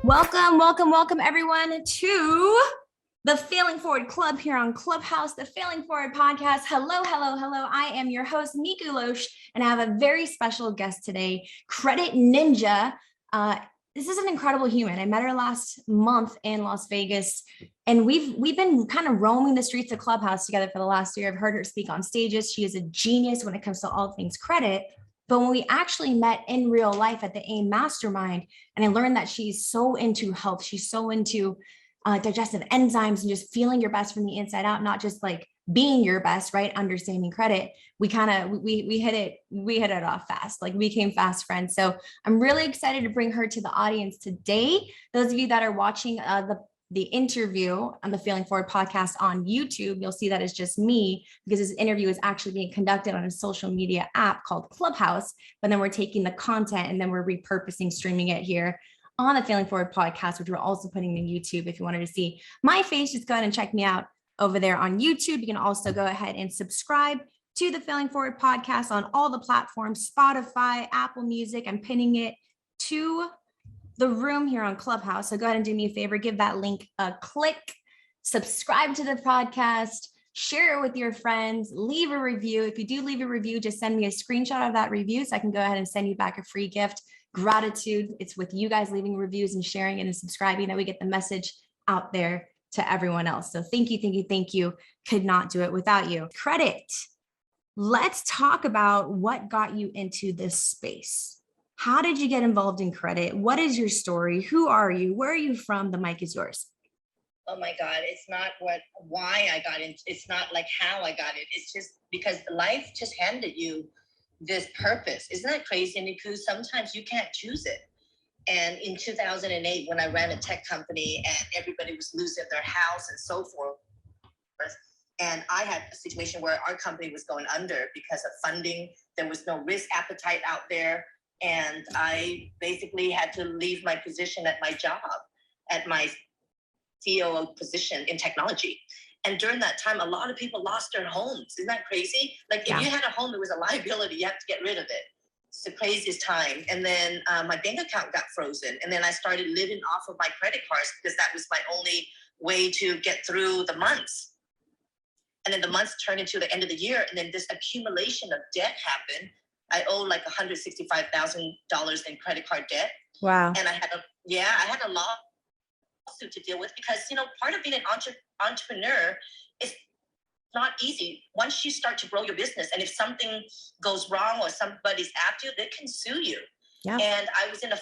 Welcome everyone to the Failing Forward Club here on Clubhouse, the Failing Forward podcast. Hello. I am your host, Nikou, and I have a very special guest today, Credit Ninja. This is an incredible human. I met her last month in Las Vegas, and we've been kind of roaming the streets of Clubhouse together for the last year. I've heard her speak on stages. She is a genius when it comes to all things credit. But when we actually met in real life at the AIM Mastermind, and I learned that she's so into health, she's so into digestive enzymes and just feeling your best from the inside out, not just like being your best, right? Understanding credit. We hit it off fast. Like we became fast friends. So I'm really excited to bring her to the audience today. Those of you that are watching the interview on the Failing Forward podcast on YouTube, you'll see that it's just me because this interview is actually being conducted on a social media app called Clubhouse. But then we're taking the content and then we're repurposing, streaming it here on the Failing Forward podcast, which we're also putting in YouTube. If you wanted to see my face, just go ahead and check me out over there on YouTube. You can also go ahead and subscribe to the Failing Forward podcast on all the platforms, Spotify, Apple Music. I'm pinning it to the room here on Clubhouse. So go ahead and do me a favor, give that link a click, subscribe to the podcast, share it with your friends, leave a review. If you do leave a review, just send me a screenshot of that review so I can go ahead and send you back a free gift. Gratitude. It's with you guys leaving reviews and sharing it and subscribing that we get the message out there to everyone else. So thank you. Could not do it without you. Credit. Let's talk about what got you into this space. How did you get involved in credit? What is your story? Who are you? Where are you from? The mic is yours. Oh my God, it's not why I got in. It's not like how I got it. It's just because life just handed you this purpose. Isn't that crazy, Nikou? Sometimes you can't choose it. And in 2008, when I ran a tech company and everybody was losing their house and so forth, and I had a situation where our company was going under because of funding. There was no risk appetite out there. And I basically had to leave my position at my job, at my COO position in technology. And during that time, a lot of people lost their homes. Isn't that crazy? Like if you had a home, it was a liability. You have to get rid of it. It's the craziest time. And then my bank account got frozen. And then I started living off of my credit cards because that was my only way to get through the months. And then the months turned into the end of the year. And then this accumulation of debt happened. I owe like $165,000 in credit card debt. Wow. And I had a lawsuit to deal with because, part of being an entrepreneur is not easy. Once you start to grow your business and if something goes wrong or somebody's after you, they can sue you. Yeah. And I was in a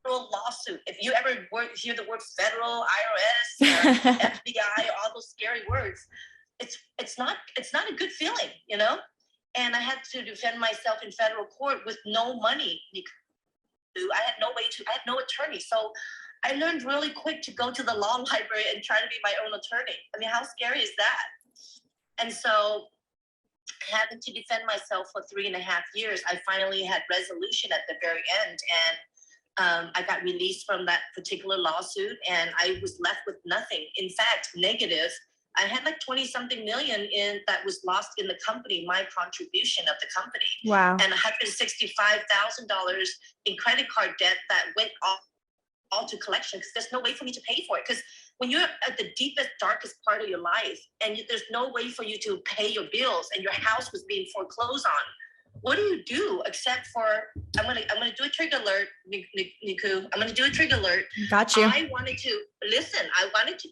federal lawsuit. If you ever hear the word federal, IRS, FBI, all those scary words, it's not a good feeling, And I had to defend myself in federal court with no money. I had no attorney. So I learned really quick to go to the law library and try to be my own attorney. I mean, how scary is that? And so having to defend myself for 3.5 years, I finally had resolution at the very end. And I got released from that particular lawsuit and I was left with nothing. In fact, negative. I had like 20-something million that was lost in the company, my contribution of the company. Wow. And $165,000 in credit card debt that went all to collection because there's no way for me to pay for it. Because when you're at the deepest, darkest part of your life and there's no way for you to pay your bills and your house was being foreclosed on, what do you do except for, I'm gonna do a trigger alert, Nikou. I'm gonna do a trigger alert. Got you. I wanted to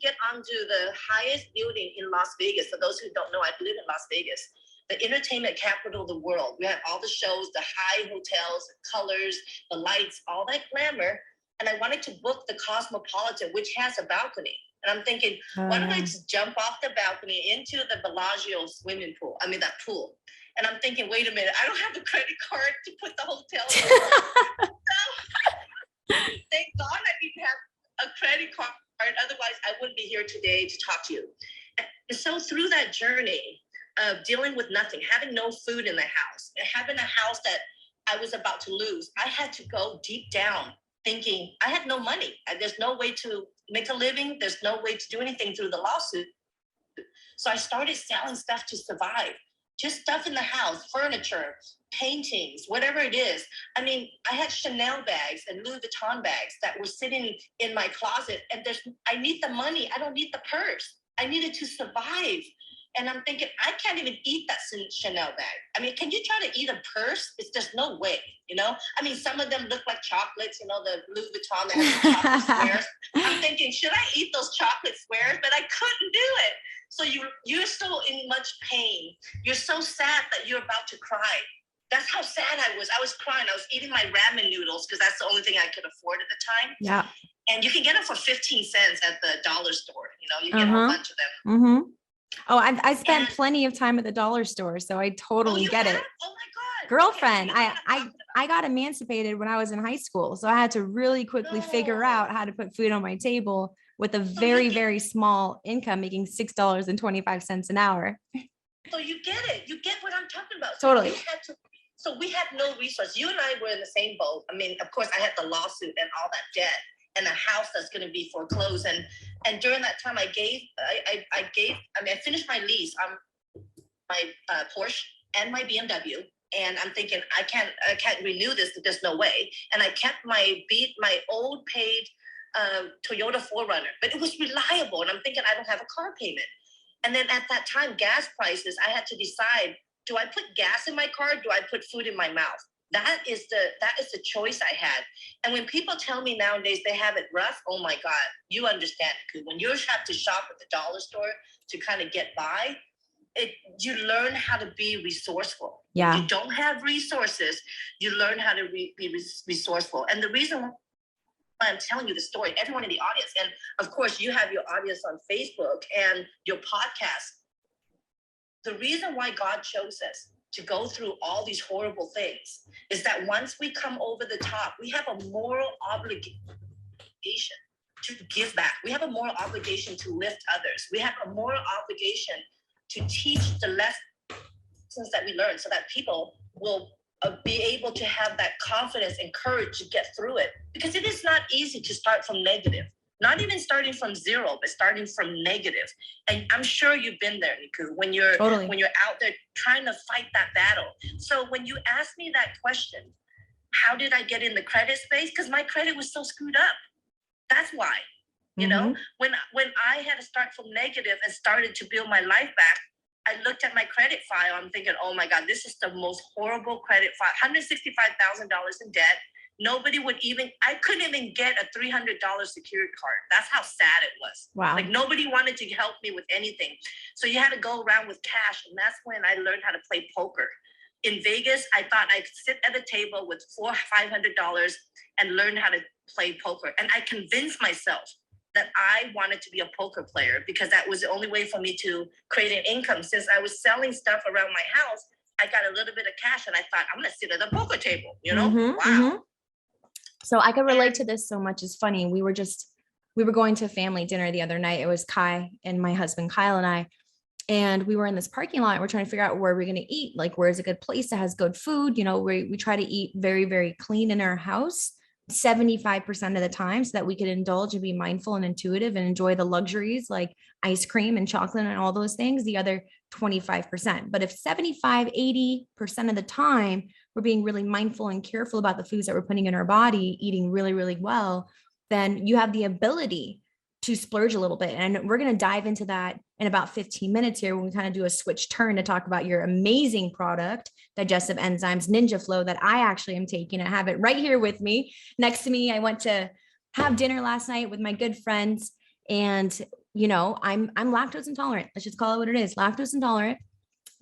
get onto the highest building in Las Vegas. For those who don't know, I live in Las Vegas, the entertainment capital of the world. We have all the shows, the high hotels, the colors, the lights, all that glamour. And I wanted to book the Cosmopolitan, which has a balcony. And I'm thinking, why don't I just jump off the balcony into the Bellagio swimming pool? I mean, that pool. And I'm thinking, wait a minute, I don't have a credit card to put the hotel in. So, thank God I didn't have a credit card. Otherwise, I wouldn't be here today to talk to you. And so through that journey of dealing with nothing, having no food in the house, having a house that I was about to lose, I had to go deep down thinking I had no money. There's no way to make a living. There's no way to do anything through the lawsuit. So I started selling stuff to survive. just stuff in the house, furniture, paintings, whatever it is. I mean, I had Chanel bags and Louis Vuitton bags that were sitting in my closet, and I need the money. I don't need the purse. I needed to survive. And I'm thinking, I can't even eat that Chanel bag. I mean, can you try to eat a purse? It's just no way, you know? I mean, some of them look like chocolates, you know, the Louis Vuitton that has the chocolate squares. I'm thinking, should I eat those chocolate squares? But I couldn't do it. So you're so in much pain. You're so sad that you're about to cry. That's how sad I was. I was crying. I was eating my ramen noodles because that's the only thing I could afford at the time. Yeah. And you can get them for 15 cents at the dollar store. You know, you get a whole bunch of them. Mm-hmm. Oh, I spent plenty of time at the dollar store, so I totally get it. Oh my God. Girlfriend, I got emancipated when I was in high school, so I had to really quickly figure out how to put food on my table with a very, very small income, making $6.25 an hour. So you get it. You get what I'm talking about. Totally. So we had no resource. You and I were in the same boat. I mean, of course, I had the lawsuit and all that debt and a house that's going to be foreclosed. And during that time, I finished my lease on my Porsche and my BMW. And I'm thinking, I can't renew this. There's no way. And I kept my old paid Toyota 4Runner, but it was reliable. And I'm thinking, I don't have a car payment. And then at that time, gas prices, I had to decide, do I put gas in my car? Do I put food in my mouth? That is the choice I had. And when people tell me nowadays they have it rough, oh my God, you understand. Because when you have to shop at the dollar store to kind of get by, you learn how to be resourceful. Yeah. When you don't have resources, you learn how to be resourceful. And the reason why I'm telling you the story, everyone in the audience, and of course you have your audience on Facebook and your podcast. The reason why God chose us to go through all these horrible things is that once we come over the top, we have a moral obligation to give back. We have a moral obligation to lift others. We have a moral obligation to teach the lessons that we learn so that people will be able to have that confidence and courage to get through it. Because it is not easy to start from negative. Not even starting from zero, but starting from negative. And I'm sure you've been there, Nikou, when you're out there trying to fight that battle. So when you ask me that question, how did I get in the credit space? Because my credit was so screwed up. That's why. You know, when I had to start from negative and started to build my life back, I looked at my credit file. I'm thinking, oh my God, this is the most horrible credit file. $165,000 in debt. I couldn't even get a $300 secured card. That's how sad it was. Wow. Like nobody wanted to help me with anything. So you had to go around with cash. And that's when I learned how to play poker. In Vegas, I thought I could sit at a table with $500 and learn how to play poker. And I convinced myself that I wanted to be a poker player because that was the only way for me to create an income. Since I was selling stuff around my house, I got a little bit of cash and I thought, I'm going to sit at a poker table, you know? Wow. So I could relate to this so much. It's funny. We were going to family dinner the other night. It was Kai and my husband, Kyle, and I, and we were in this parking lot. And we're trying to figure out where we're going to eat. Like, where's a good place that has good food? You know, we try to eat very, very clean in our house 75% of the time so that we could indulge and be mindful and intuitive and enjoy the luxuries like ice cream and chocolate and all those things, the other 25%. But if 75, 80% of the time we're being really mindful and careful about the foods that we're putting in our body, eating really, really well, then you have the ability to splurge a little bit. And we're going to dive into that in about 15 minutes here when we kind of do a switch turn to talk about your amazing product, Digestive Enzymes Ninja Flow, that I actually am taking. I have it right here with me. Next to me, I went to have dinner last night with my good friends. And, you know, I'm lactose intolerant. Let's just call it what it is. Lactose intolerant.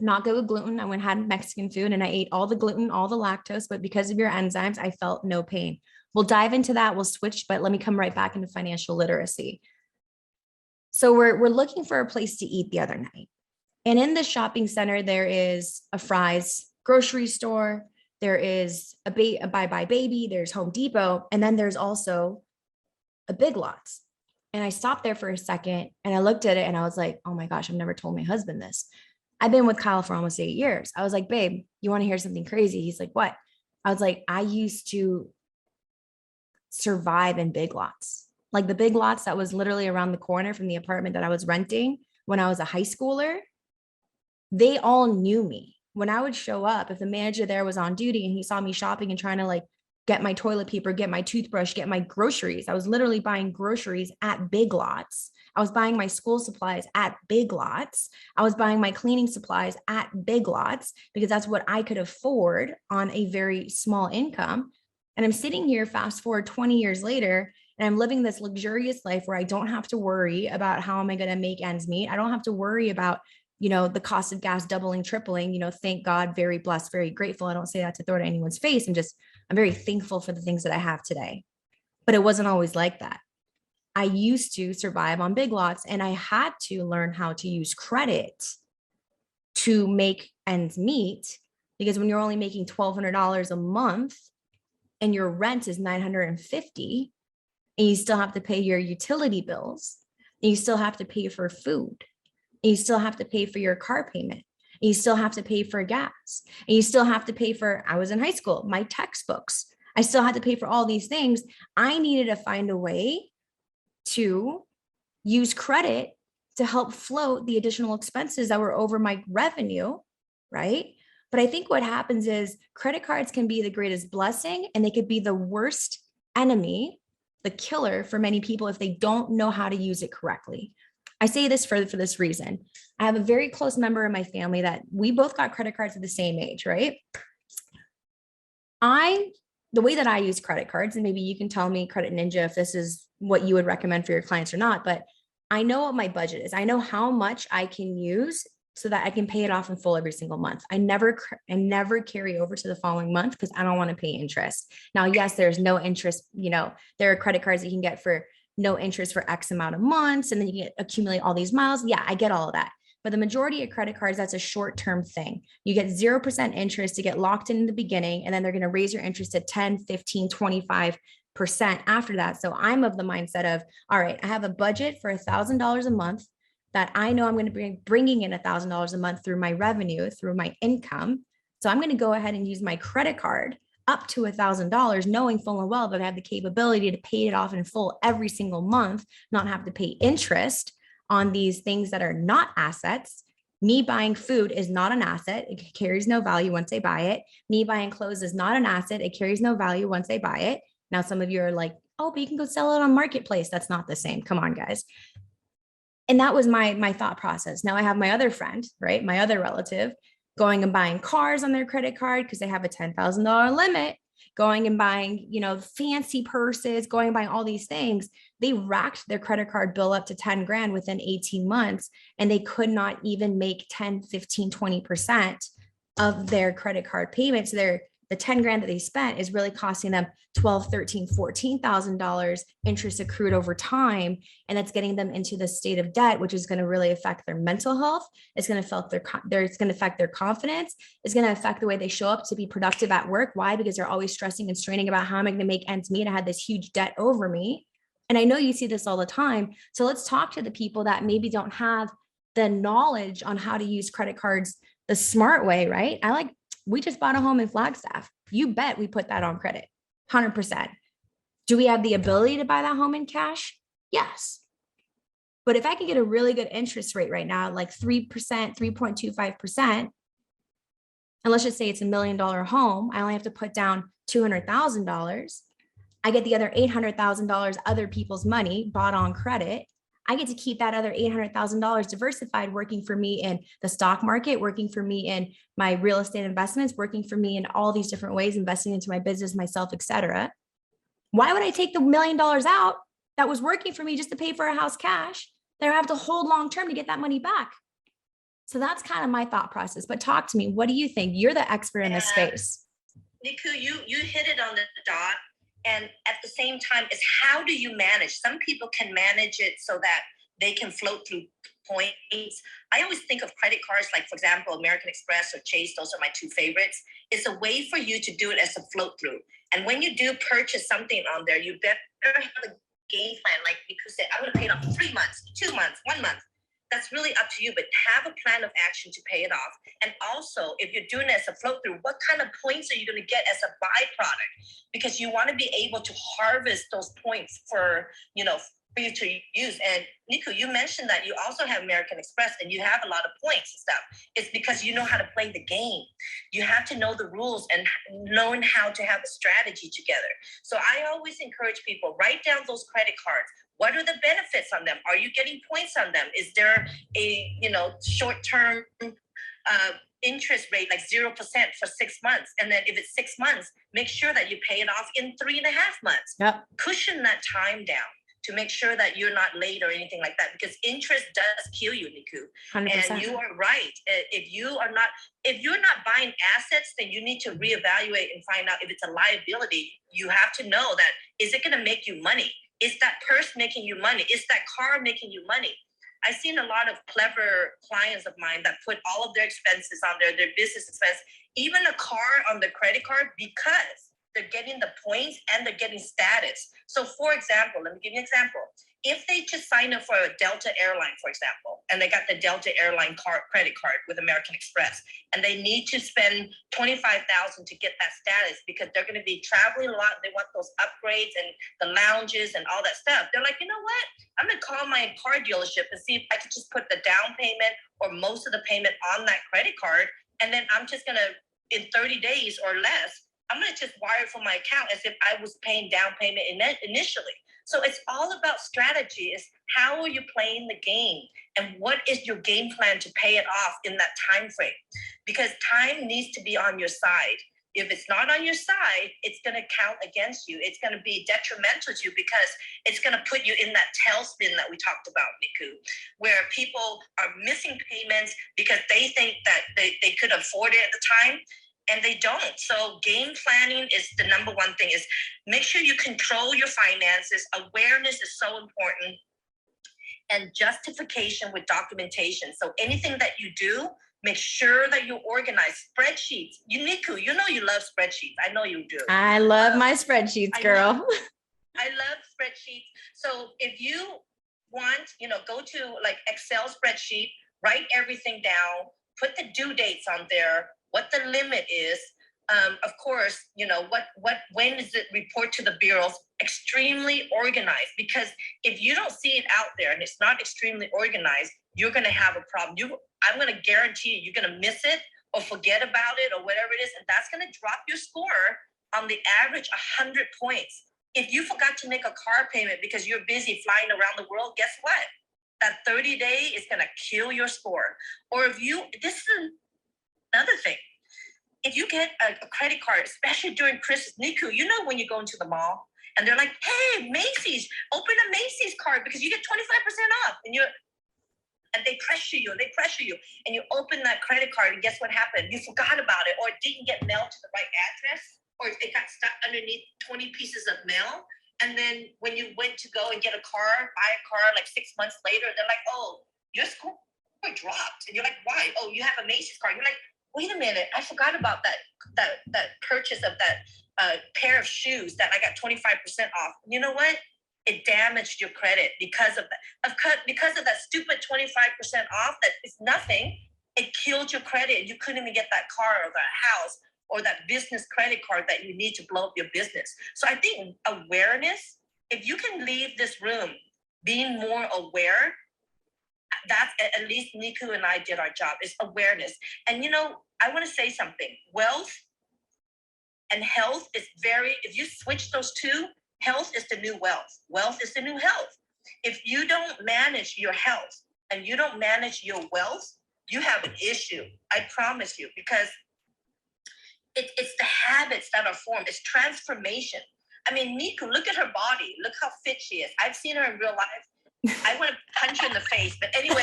Not good with gluten. I went and had Mexican food and I ate all the gluten, all the lactose, but because of your enzymes, I felt no pain. We'll dive into that. We'll switch, but let me come right back into financial literacy. So we're looking for a place to eat the other night. And in the shopping center, there is a Fry's grocery store. There is a Bye Bye Baby. There's Home Depot. And then there's also a Big Lots. And I stopped there for a second and I looked at it and I was like, oh my gosh, I've never told my husband this. I've been with Kyle for almost 8 years. I was like, babe, you want to hear something crazy? He's like, what? I was like, I used to survive in Big Lots. Like the Big Lots that was literally around the corner from the apartment that I was renting when I was a high schooler. they all knew me. When I would show up, if the manager there was on duty and he saw me shopping and trying to like get my toilet paper, get my toothbrush, get my groceries, I was literally buying groceries at Big Lots. I was buying my school supplies at Big Lots. I was buying my cleaning supplies at Big Lots because that's what I could afford on a very small income. And I'm sitting here fast forward 20 years later, and I'm living this luxurious life where I don't have to worry about how am I going to make ends meet. I don't have to worry about, the cost of gas doubling, tripling, thank God, very blessed, very grateful. I don't say that to throw it at anyone's face. I'm very thankful for the things that I have today, but it wasn't always like that. I used to survive on Big Lots and I had to learn how to use credit to make ends meet, because when you're only making $1,200 a month and your rent is $950 and you still have to pay your utility bills and you still have to pay for food and you still have to pay for your car payment and you still have to pay for gas and you still have to pay for, I was in high school, my textbooks, I still had to pay for all these things. I needed to find a way to use credit to help float the additional expenses that were over my revenue, right? But I think what happens is credit cards can be the greatest blessing and they could be the worst enemy, the killer for many people if they don't know how to use it correctly. I say this for this reason. I have a very close member in my family that we both got credit cards at the same age, right? The way that I use credit cards, and maybe you can tell me, Credit Ninja, if this is what you would recommend for your clients or not, but I know what my budget is. I know how much I can use so that I can pay it off in full every single month. I never carry over to the following month because I don't want to pay interest. Now, yes, there's no interest. There are credit cards that you can get for no interest for X amount of months, and then you can accumulate all these miles. Yeah, I get all of that. But the majority of credit cards, that's a short-term thing. You get 0% interest to get locked in the beginning, and then they're going to raise your interest to 10, 15, 25% after that. So I'm of the mindset of, all right, I have a budget for $1,000 a month that I know I'm going to be bringing in $1,000 a month through my revenue, through my income. So I'm going to go ahead and use my credit card up to $1,000, knowing full and well that I have the capability to pay it off in full every single month, not have to pay interest on these things that are not assets. Me buying food is not an asset. It carries no value once I buy it. Me buying clothes is not an asset. It carries no value once I buy it. Now, some of you are like, oh, but you can go sell it on Marketplace. That's not the same. Come on, guys. And that was my thought process. Now I have my other friend, right? My other relative going and buying cars on their credit card because they have a $10,000 limit, going and buying, fancy purses, going and buying all these things. They racked their credit card bill up to 10 grand within 18 months, and they could not even make 10, 15, 20% of their credit card payments. The 10 grand that they spent is really costing them $12, $13, $14,000 interest accrued over time. And that's getting them into the state of debt, which is going to really affect their mental health. It's going to affect their confidence. It's going to affect the way they show up to be productive at work. Why? Because they're always stressing and straining about how am I going to make ends meet? I had this huge debt over me. And I know you see this all the time. So let's talk to the people that maybe don't have the knowledge on how to use credit cards the smart way, right? We just bought a home in Flagstaff. You bet we put that on credit, 100%. Do we have the ability to buy that home in cash? Yes. But if I can get a really good interest rate right now, like 3%, 3.25%, and let's just say it's $1 million home, I only have to put down $200,000. I get the other $800,000 other people's money bought on credit. I get to keep that other $800,000 diversified, working for me in the stock market, working for me in my real estate investments, working for me in all these different ways, investing into my business, myself, etc. Why would I take the $1 million out that was working for me just to pay for a house cash that I have to hold long-term to get that money back? So that's kind of my thought process. But talk to me. What do you think? You're the expert in this space. Nikou, you hit it on the dot. And at the same time, is how do you manage? Some people can manage it so that they can float through points. I always think of credit cards, like, for example, American Express or Chase. Those are my two favorites. It's a way for you to do it as a float through. And when you do purchase something on there, you better have a game plan. Like Nikou said, I'm going to pay it off in 3 months, 2 months, 1 month. That's really up to you, but have a plan of action to pay it off. And also, if you're doing it as a float through, what kind of points are you going to get as a byproduct? Because you want to be able to harvest those points for, for you to use. And Nikou, you mentioned that you also have American Express and you have a lot of points and stuff. It's because you know how to play the game. You have to know the rules and learn how to have a strategy together. So I always encourage people, write down those credit cards. What are the benefits on them? Are you getting points on them? Is there a, short-term interest rate like 0% for 6 months? And then if it's 6 months, make sure that you pay it off in 3.5 months. Yep. Cushion that time down to make sure that you're not late or anything like that, because interest does kill you, Nikou. 100%. And you are right. If you're not buying assets, then you need to reevaluate and find out if it's a liability. You have to know that, is it going to make you money? Is that purse making you money? Is that car making you money? I've seen a lot of clever clients of mine that put all of their expenses on their business expense, even a car on the credit card, because they're getting the points and they're getting status. So for example, let me give you an example. If they just sign up for a Delta airline, for example, and they got the Delta airline credit card with American Express, and they need to spend $25,000 to get that status because they're going to be traveling a lot. They want those upgrades and the lounges and all that stuff. They're like, you know what? I'm going to call my car dealership and see if I could just put the down payment or most of the payment on that credit card. And then I'm just going to, in 30 days or less, I'm going to just wire it from my account as if I was paying down payment initially. So it's all about strategy. Is how are you playing the game, and what is your game plan to pay it off in that time frame? Because time needs to be on your side. If it's not on your side, it's going to count against you. It's going to be detrimental to you because it's going to put you in that tailspin that we talked about, Nikou, where people are missing payments because they think that they could afford it at the time. And they don't. So game planning is the number one thing, is make sure you control your finances. Awareness is so important. And justification with documentation. So anything that you do, make sure that you organize spreadsheets. Nikou, you know you love spreadsheets. I know you do. I love my spreadsheets, girl. I love spreadsheets. So if you want, go to like Excel spreadsheet, write everything down, put the due dates on there, what the limit is, of course, when does it report to the bureaus? Extremely organized, because if you don't see it out there and it's not extremely organized, you're going to have a problem. I'm going to guarantee you're going to miss it or forget about it or whatever it is, and that's going to drop your score on the average 100 points. If you forgot to make a car payment because you're busy flying around the world, guess what? That 30-day is going to kill your score. Or this is another thing. If you get a credit card, especially during Christmas, Nikou, when you go into the mall and they're like, hey, Macy's, open a Macy's card because you get 25% off. And they pressure you and you open that credit card and guess what happened? You forgot about it, or it didn't get mailed to the right address, or it got stuck underneath 20 pieces of mail. And then when you went to go and buy a car like 6 months later, they're like, oh, your score dropped. And you're like, why? Oh, you have a Macy's card. You're like, wait a minute, I forgot about that purchase of that pair of shoes that I got 25% off. You know what? It damaged your credit because of that. Because of that stupid 25% off that is nothing, it killed your credit. You couldn't even get that car or that house or that business credit card that you need to blow up your business. So I think awareness, if you can leave this room being more aware, that's at least Nikou and I did our job, is awareness. And I want to say something. Wealth and health is if you switch those two, health is the new wealth. Wealth is the new health. If you don't manage your health and you don't manage your wealth, you have an issue. I promise you, because it's the habits that are formed. It's transformation. I mean, Nikou, look at her body. Look how fit she is. I've seen her in real life. I want to punch her in the face. But anyway,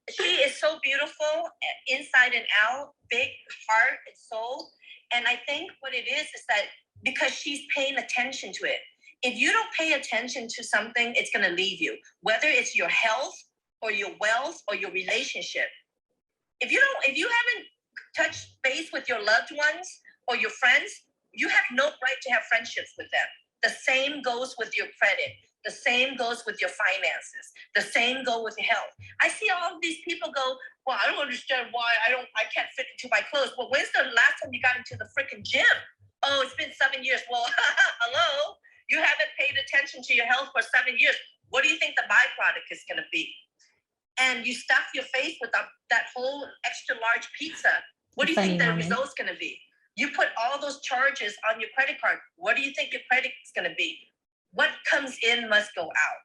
she is so beautiful inside and out, big heart and soul. And I think what it is that because she's paying attention to it. If you don't pay attention to something, it's going to leave you, whether it's your health or your wealth or your relationship. If you haven't touched base with your loved ones or your friends, you have no right to have friendships with them. The same goes with your credit. The same goes with your finances. The same goes with your health. I see all of these people go, well, I don't understand why I can't fit into my clothes. Well, when's the last time you got into the freaking gym? Oh, it's been 7 years. Well, hello. You haven't paid attention attention to your health for 7 years. What do you think the byproduct is going to be? And you stuff your face with that whole extra large pizza. What do you think the result's going to be? You put all those charges on your credit card. What do you think your credit is going to be? What comes in must go out.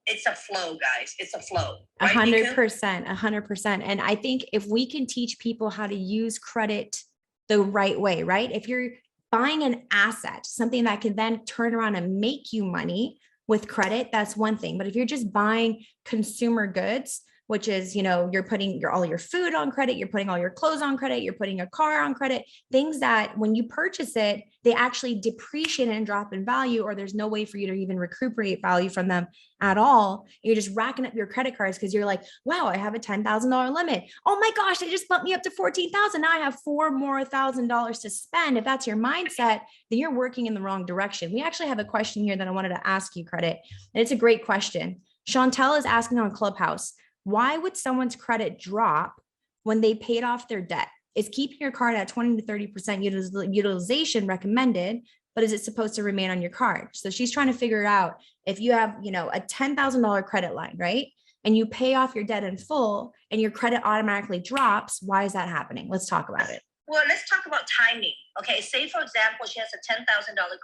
It's a flow, guys. It's a flow. 100%, 100%. And I think if we can teach people how to use credit the right way, right? If you're buying an asset, something that can then turn around and make you money with credit, that's one thing. But if you're just buying consumer goods, which is, you're putting all your food on credit, you're putting all your clothes on credit, you're putting a car on credit, things that when you purchase it, they actually depreciate and drop in value, or there's no way for you to even recuperate value from them at all. You're just racking up your credit cards because you're like, wow, I have a $10,000 limit. Oh my gosh, they just bumped me up to 14,000. Now I have $4 more to spend. If that's your mindset, then you're working in the wrong direction. We actually have a question here that I wanted to ask you, Credit, and it's a great question. Chantel is asking on Clubhouse, why would someone's credit drop when they paid off their debt? Is keeping your card at 20 to 30% utilization recommended, but is it supposed to remain on your card? So she's trying to figure out if you have, a $10,000 credit line, right? And you pay off your debt in full and your credit automatically drops. Why is that happening? Let's talk about it. Well, let's talk about timing. Okay, say for example, she has a $10,000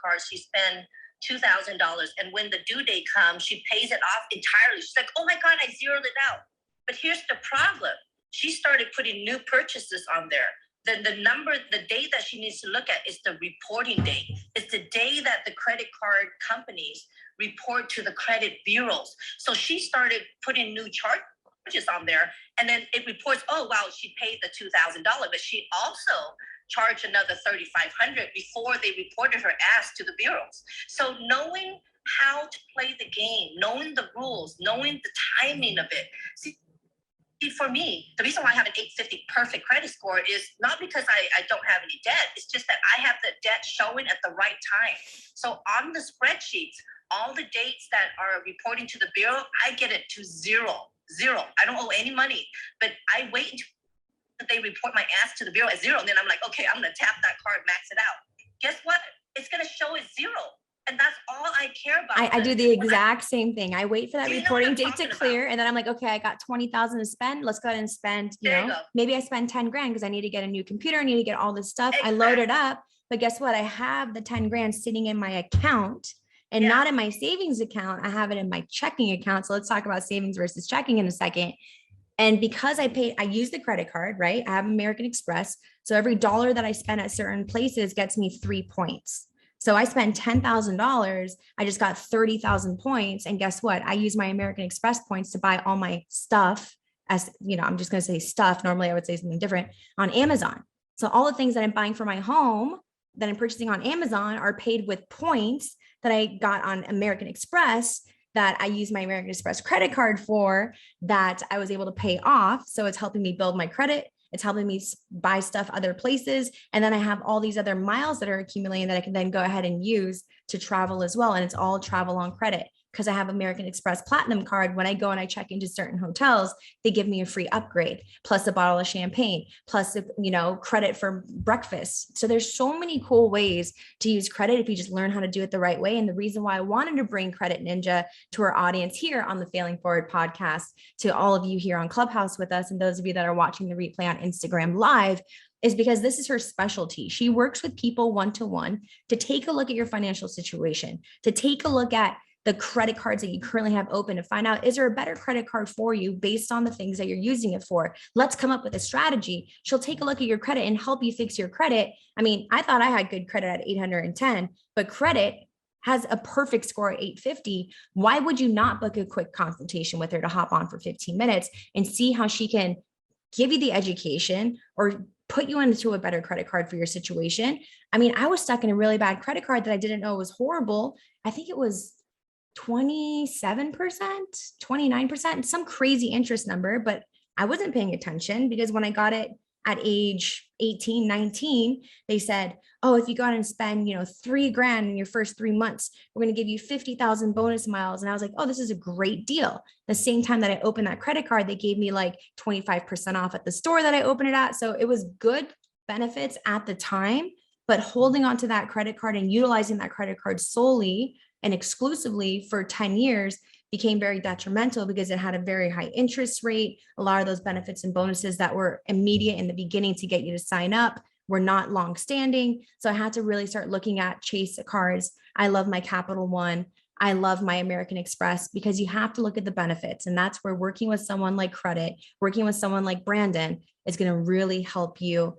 card. She spent $2,000, and when the due date comes, she pays it off entirely. She's like, oh my God, I zeroed it out. But here's the problem. She started putting new purchases on there. The date that she needs to look at is the reporting date. It's the day that the credit card companies report to the credit bureaus. So she started putting new charges on there, and then it reports, oh, wow, she paid the $2,000, but she also charged another $3,500 before they reported her ass to the bureaus. So knowing how to play the game, knowing the rules, knowing the timing of it. See, for me, the reason why I have an 850 perfect credit score is not because I don't have any debt. It's just that I have the debt showing at the right time. So on the spreadsheets, all the dates that are reporting to the bureau, I get it to zero. I don't owe any money, but I wait until they report my ass to the bureau at zero. And then I'm like, okay, I'm going to tap that card, max it out. Guess what? It's going to show it zero. And that's all I care about. I do the exact same thing. I wait for that reporting date to clear. And then I'm like, okay, I got 20,000 to spend. Let's go ahead and spend, maybe I spend 10 grand because I need to get a new computer. I need to get all this stuff. Exactly. I load it up, but guess what? I have the 10 grand sitting in my account and not in my savings account. I have it in my checking account. So let's talk about savings versus checking in a second. And because I use the credit card, right? I have American Express. So every dollar that I spend at certain places gets me 3 points. So I spend $10,000. I just got 30,000 points. And guess what? I use my American Express points to buy all my stuff as, I'm just going to say stuff. Normally I would say something different on Amazon. So all the things that I'm buying for my home that I'm purchasing on Amazon are paid with points that I got on American Express that I use my American Express credit card for, that I was able to pay off. So it's helping me build my credit. It's helping me buy stuff other places. And then I have all these other miles that are accumulating that I can then go ahead and use to travel as well. And it's all travel on credit because I have American Express Platinum card. When I go and I check into certain hotels, they give me a free upgrade, plus a bottle of champagne, plus, credit for breakfast. So there's so many cool ways to use credit if you just learn how to do it the right way. And the reason why I wanted to bring Credit Ninja to our audience here on the Failing Forward podcast, to all of you here on Clubhouse with us, and those of you that are watching the replay on Instagram Live, is because this is her specialty. She works with people one-to-one to take a look at your financial situation, to take a look at the credit cards that you currently have open, to find out, is there a better credit card for you based on the things that you're using it for? Let's come up with a strategy. She'll take a look at your credit and help you fix your credit. I mean, I thought I had good credit at 810, but credit has a perfect score at 850. Why would you not book a quick consultation with her to hop on for 15 minutes and see how she can give you the education or put you into a better credit card for your situation? I mean, I was stuck in a really bad credit card that I didn't know was horrible. I think it was 27%, 29%, some crazy interest number, but I wasn't paying attention because when I got it at age 18, 19, they said, oh, if you go out and spend, $3 grand in your first 3 months, we're going to give you 50,000 bonus miles. And I was like, oh, this is a great deal. The same time that I opened that credit card, they gave me like 25% off at the store that I opened it at. So it was good benefits at the time, but holding on to that credit card and utilizing that credit card solely and exclusively for 10 years became very detrimental because it had a very high interest rate. A lot of those benefits and bonuses that were immediate in the beginning to get you to sign up were not long standing. So I had to really start looking at Chase cards. I love my Capital One. I love my American Express, because you have to look at the benefits. And that's where working with someone like Credit, working with someone like Brandon is going to really help you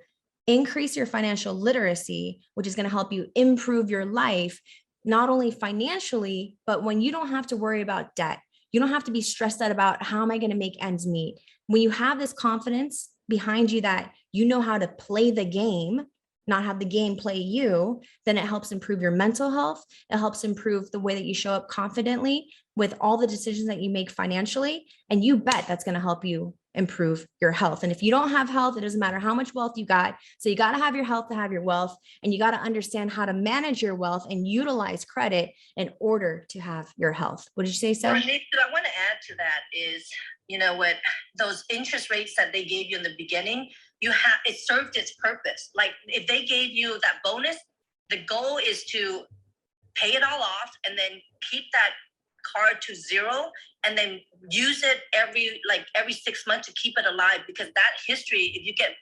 increase your financial literacy, which is going to help you improve your life, not only financially, but when you don't have to worry about debt. You don't have to be stressed out about how am I going to make ends meet. When you have this confidence behind you that you know how to play the game, not have the game play you, then it helps improve your mental health. It helps improve the way that you show up confidently with all the decisions that you make financially. And you bet that's going to help you improve your health. And if you don't have health, it doesn't matter how much wealth you got. So you got to have your health to have your wealth, and you got to understand how to manage your wealth and utilize credit in order to have your health. What did you say, Sarah? Well, Nikou, I want to add to that is, what those interest rates that they gave you in the beginning, it served its purpose. Like if they gave you that bonus, the goal is to pay it all off and then keep that card to zero and then use it every 6 months to keep it alive, because that history,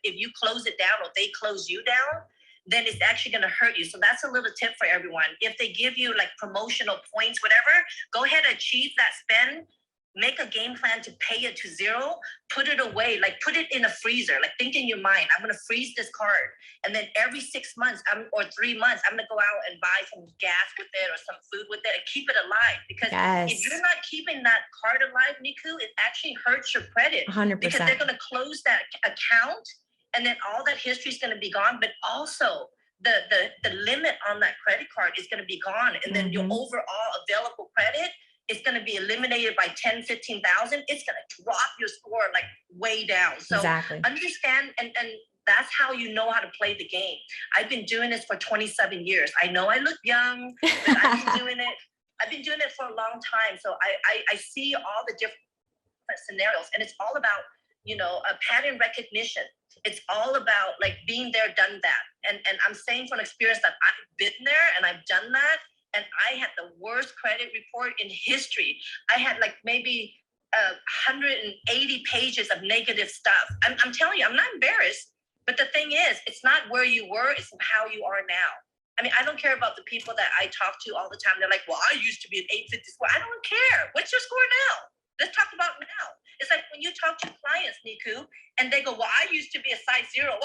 if you close it down or they close you down, then it's actually going to hurt you. So that's a little tip for everyone. If they give you like promotional points, whatever, go ahead and achieve that spend. Make a game plan to pay it to zero, put it away, like put it in a freezer, like think in your mind, I'm going to freeze this card. And then every 6 months or 3 months, I'm going to go out and buy some gas with it or some food with it and keep it alive. Because if you're not keeping that card alive, Nikou, it actually hurts your credit. 100%. Because they're going to close that account and then all that history is going to be gone. But also the limit on that credit card is going to be gone. And then your overall available credit is going to be eliminated by 10, 15,000. It's going to drop your score like way down. So understand, and that's how you know how to play the game. I've been doing this for 27 years. I know I look young, but I've been doing it. I've been doing it for a long time. So I see all the different scenarios, and it's all about, a pattern recognition. It's all about like being there, done that. And I'm saying from experience that I've been there and I've done that. And I had the worst credit report in history. I had like maybe 180 pages of negative stuff. I'm telling you, I'm not embarrassed. But the thing is, it's not where you were, it's how you are now. I mean, I don't care about the people that I talk to all the time. They're like, well, I used to be an 850 score. I don't care. What's your score now? Let's talk about now. It's like when you talk to clients, Nikou, and they go, well, I used to be a size 0.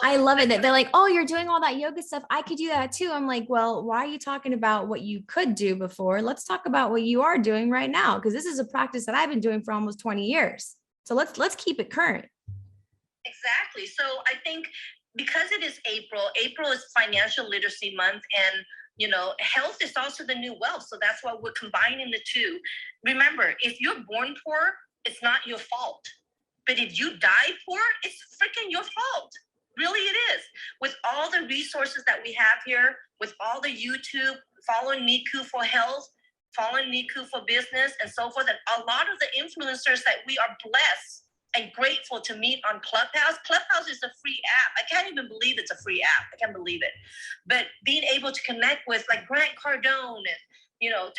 I love it. They're like, oh, you're doing all that yoga stuff. I could do that too. I'm like, well, why are you talking about what you could do before? Let's talk about what you are doing right now, because this is a practice that I've been doing for almost 20 years. So let's keep it current. Exactly. So I think because it is April is financial literacy month, and health is also the new wealth. So that's why we're combining the two. Remember, if you're born poor, it's not your fault. But if you die poor, it's freaking your fault. Really, it is. With all the resources that we have here, with all the YouTube, following Nikou for health, following Nikou for business, and so forth, and a lot of the influencers that we are blessed and grateful to meet on Clubhouse. Clubhouse is a free app. I can't even believe it's a free app. I can't believe it. But being able to connect with like Grant Cardone and,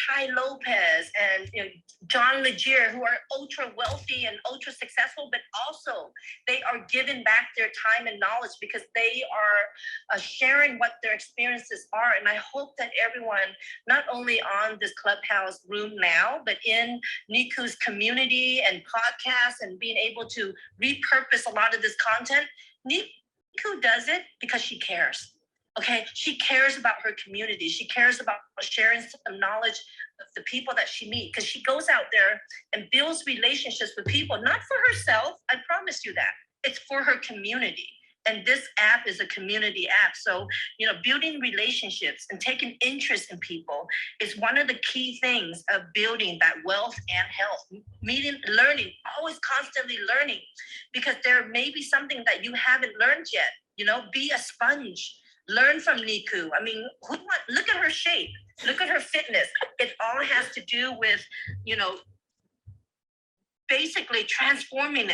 Ty Lopez and, John Legere, who are ultra wealthy and ultra successful, but also they are giving back their time and knowledge because they are sharing what their experiences are. And I hope that everyone, not only on this Clubhouse room now, but in Nikou's community and podcasts and being able to repurpose a lot of this content, Nikou does it because she cares. Okay, she cares about her community. She cares about sharing some knowledge of the people that she meets, because she goes out there and builds relationships with people, not for herself. I promise you that. It's for her community. And this app is a community app. So, building relationships and taking interest in people is one of the key things of building that wealth and health. Meeting, learning, always constantly learning, because there may be something that you haven't learned yet. Be a sponge. Learn from Nikou. I mean, look at her shape. Look at her fitness. It all has to do with, basically transforming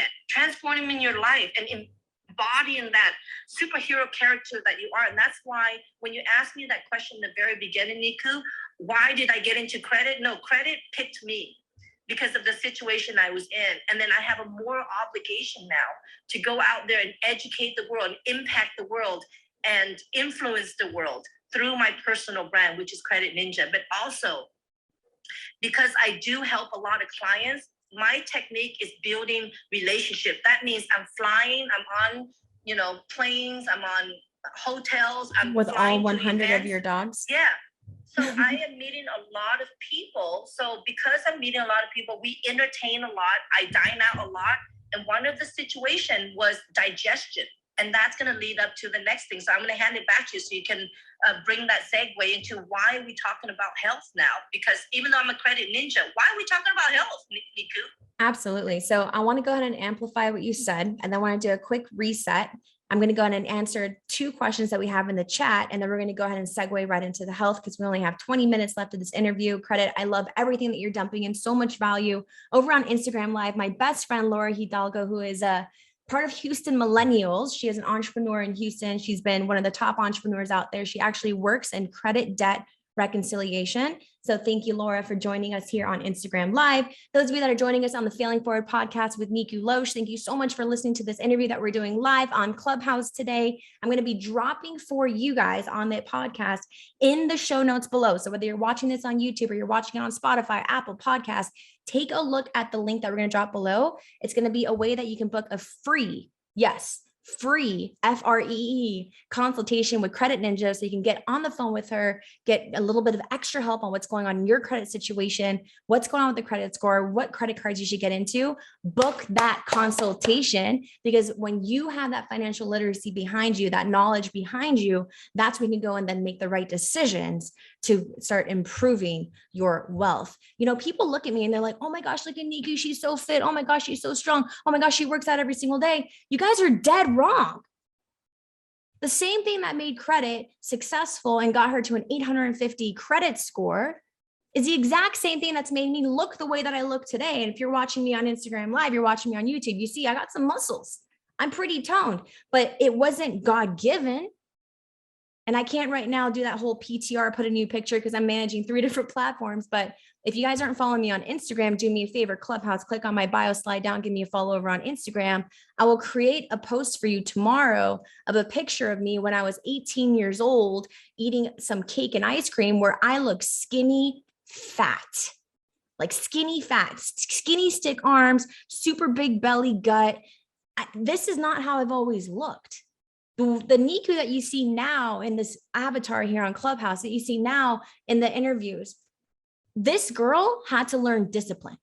your life and embodying that superhero character that you are. And that's why when you asked me that question in the very beginning, Nikou, why did I get into credit? No, credit picked me because of the situation I was in. And then I have a moral obligation now to go out there and educate the world, impact the world, and influence the world through my personal brand, which is Credit Ninja. But also, because I do help a lot of clients, my technique is building relationship. That means I'm flying, I'm on, planes, I'm on hotels. I'm with all 100 events. of your dogs. Yeah. So I am meeting a lot of people. So because I'm meeting a lot of people, we entertain a lot. I dine out a lot. And one of the situation was digestion. And that's going to lead up to the next thing. So I'm going to hand it back to you so you can bring that segue into why are we talking about health now? Because even though I'm a credit ninja, why are we talking about health, Nikou? Absolutely. So I want to go ahead and amplify what you said, and then I want to do a quick reset. I'm going to go ahead and answer 2 questions that we have in the chat, and then we're going to go ahead and segue right into the health because we only have 20 minutes left of this interview. Credit, I love everything that you're dumping in, so much value over on Instagram Live. My best friend, Laura Hidalgo, who is a part of Houston Millennials. She is an entrepreneur in Houston. She's been one of the top entrepreneurs out there. She actually works in credit debt reconciliation. So thank you, Laura, for joining us here on Instagram Live. Those of you that are joining us on the Failing Forward podcast with Nikou Loesch, thank you so much for listening to this interview that we're doing live on Clubhouse today. I'm going to be dropping for you guys on the podcast in the show notes below. So whether you're watching this on YouTube or you're watching it on Spotify, Apple Podcasts, take a look at the link that we're going to drop below. It's going to be a way that you can book a free, yes, free FREE consultation with Credit Ninja so you can get on the phone with her, get a little bit of extra help on what's going on in your credit situation, what's going on with the credit score, what credit cards you should get into. Book that consultation, because when you have that financial literacy behind you, that knowledge behind you, that's when you can go and then make the right decisions to start improving your wealth. People look at me and they're like, oh my gosh, look at Nikou, she's so fit. Oh my gosh, she's so strong. Oh my gosh, she works out every single day. You guys are dead wrong. The same thing that made credit successful and got her to an 850 credit score is the exact same thing that's made me look the way that I look today. And if you're watching me on Instagram Live, you're watching me on YouTube, you see I got some muscles. I'm pretty toned, but it wasn't God-given. And I can't right now do that whole PTR, put a new picture, because I'm managing 3 different platforms. But if you guys aren't following me on Instagram, do me a favor, Clubhouse, click on my bio, slide down, give me a follow over on Instagram. I will create a post for you tomorrow of a picture of me when I was 18 years old, eating some cake and ice cream, where I look skinny fat, like skinny fat, skinny stick arms, super big belly gut. This is not how I've always looked. The Nikou that you see now in this avatar here on Clubhouse, that you see now in the interviews, this girl had to learn discipline.